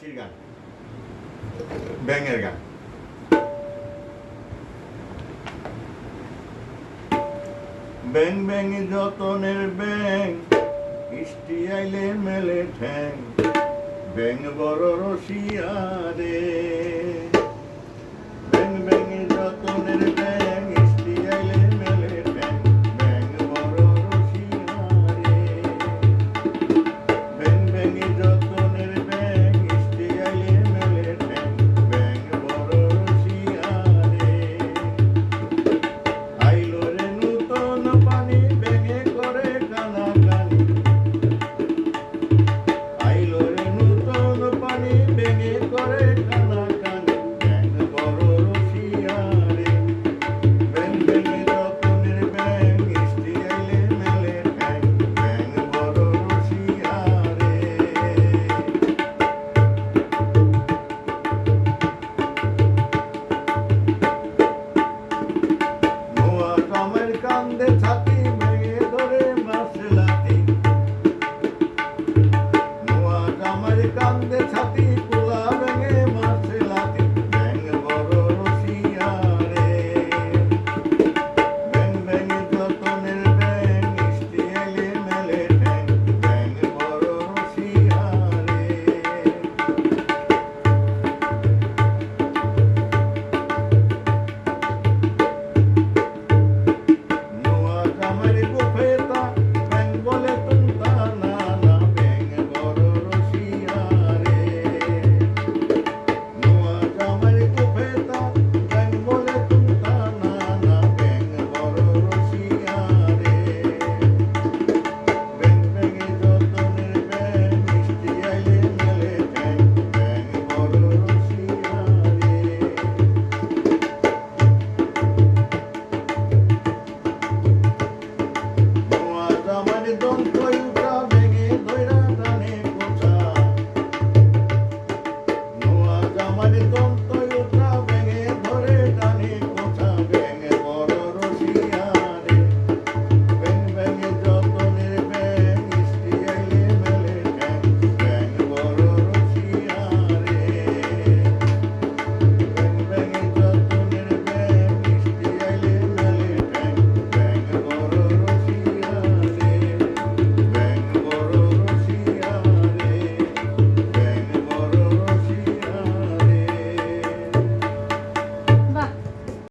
রশির গান, ব্যাঙের গান। ব্যাং ব্যাং যতনের ব্যাং, বৃষ্টি আইলে মেলে ঠ্যাং, ব্যাং বড় রসিয়া রে। ব্যাং ব্যাং যতনের ব্যাং, বৃষ্টি আইলে মেলে ঠ্যাং, ব্যাং বড় রসিয়া রে। ব্যাং ব্যাং যতনের ব্যাং, বৃষ্টি আইলে মেলে ঠ্যাং, ব্যাং বড় রসিয়া রে। আইলো রে নূতন পানি, ব্যাঙে করে কানাকানি। আইলো রে নূতন পানি, ব্যাঙে করে কানাকানি, ব্যাং বড় রসিয়া রে। ব্যাং ব্যাং যতনের ব্যাং, বৃষ্টি আইলে মেলে ঠ্যাং, ব্যাং বড় রসিয়া রে। নোয়া কামের কান্দে ছাতি, ভেঙে ধরে মাছ লাঠি। নোয়া কামের কান্দে ছাতি,